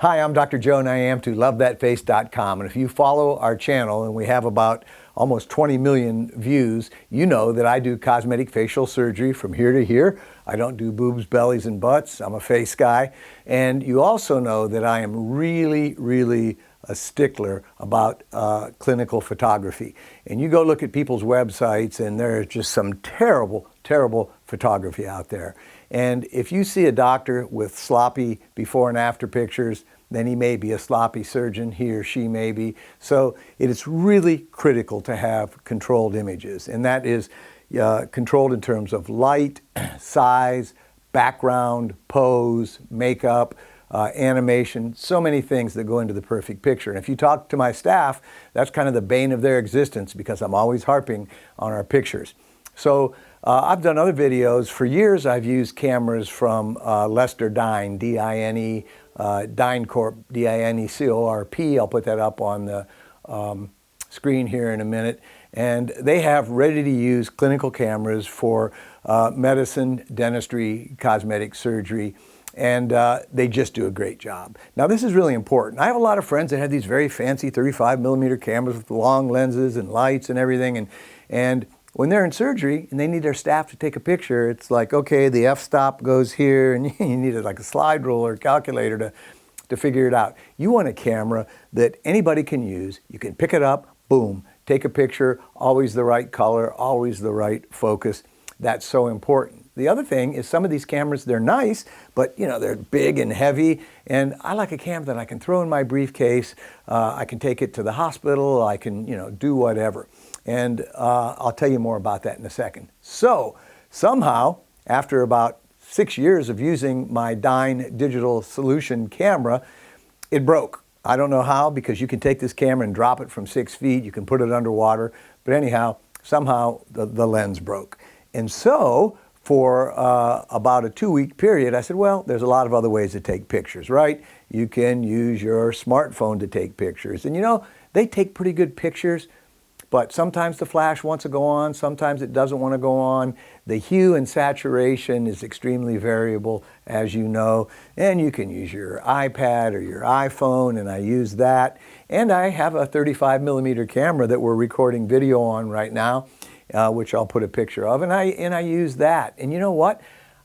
Hi, I'm Dr. Joe Niamtu, LoveThatFace.com, and if you follow our channel, and we have about almost 20 million views, you know that I do cosmetic facial surgery from here to here. I don't do boobs, bellies, and butts. I'm a face guy. And you also know that I am really a stickler about clinical photography. And you go look at people's websites, and there's just some terrible photography out there. And if you see a doctor with sloppy before and after pictures, then he may be a sloppy surgeon, he or she may be. So it is really critical to have controlled images. And that is controlled in terms of light, size, background, pose, makeup, animation, so many things that go into the perfect picture. And if you talk to my staff, that's kind of the bane of their existence, because I'm always harping on our pictures. So I've done other videos. For years, I've used cameras from Lester Dine, D-I-N-E, DynCorp, D-I-N-E-C-O-R-P. I'll put that up on the screen here in a minute. And they have ready-to-use clinical cameras for medicine, dentistry, cosmetic surgery, and they just do a great job. Now, this is really important. I have a lot of friends that have these very fancy 35mm cameras with long lenses and lights and everything, and when they're in surgery and they need their staff to take a picture, it's like, okay, the f-stop goes here, and you need like a slide rule or calculator to figure it out. You want a camera that anybody can use. You can pick it up, boom, take a picture, always the right color, always the right focus. That's so important. The other thing is, some of these cameras, they're nice, but you know, they're big and heavy, and I like a camera that I can throw in my briefcase. I can take it to the hospital, I can, do whatever. And I'll tell you more about that in a second. So somehow, after about 6 years of using my Dyne digital solution camera, it broke. I don't know how, because you can take this camera and drop it from 6 feet, you can put it underwater, but anyhow, somehow the lens broke. And so for about a 2-week period, I said, well, there's a lot of other ways to take pictures, right? You can use your smartphone to take pictures. And they take pretty good pictures, but sometimes the flash wants to go on, sometimes it doesn't want to go on. The hue and saturation is extremely variable, as you know, and you can use your iPad or your iPhone, and I use that. And I have a 35mm camera that we're recording video on right now, which I'll put a picture of, and I use that. And you know what?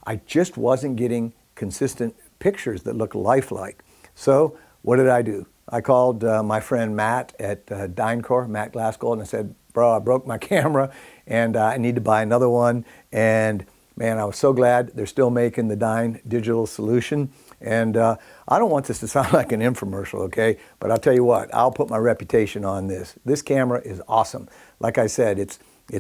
I just wasn't getting consistent pictures that look lifelike. So what did I do? I called my friend Matt at DynCorp, Matt Glassgold, and I said, bro, I broke my camera and I need to buy another one. And man, I was so glad they're still making the Dyne digital solution. And I don't want this to sound like an infomercial, okay? But I'll tell you what, I'll put my reputation on this. This camera is awesome. Like I said, it's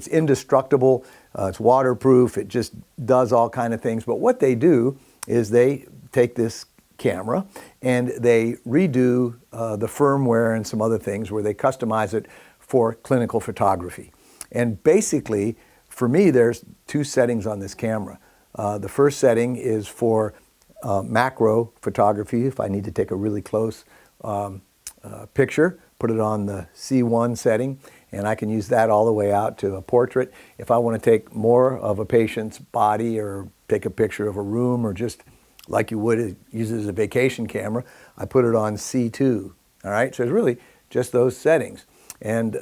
indestructible, it's waterproof, it just does all kind of things. But what they do is they take this camera and they redo the firmware and some other things where they customize it for clinical photography. And basically, for me, there's 2 settings on this camera. The first setting is for macro photography. If I need to take a really close picture, put it on the C1 setting, and I can use that all the way out to a portrait. If I want to take more of a patient's body, or take a picture of a room, or just like you would use it as a vacation camera, I put it on C2. All right, so it's really just those settings. And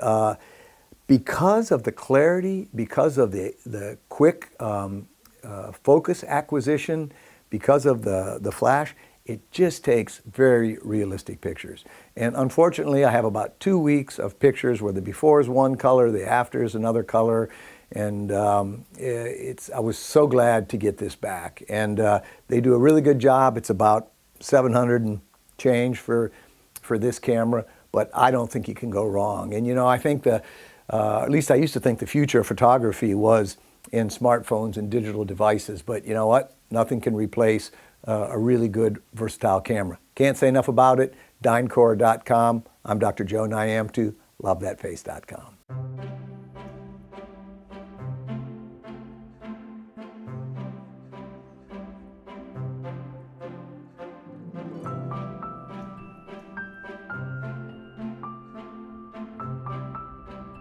because of the clarity, because of the quick focus acquisition, because of the flash, it just takes very realistic pictures. And unfortunately, I have about 2 weeks of pictures where the before is one color, the after is another color. And I was so glad to get this back. And they do a really good job. It's about $700 and change for this camera, but I don't think you can go wrong. And I think at least I used to think the future of photography was in smartphones and digital devices. But you know what? Nothing can replace a really good, versatile camera. Can't say enough about it. DynCorp.com. I'm Dr. Joe Niamtu, LoveThatFace.com.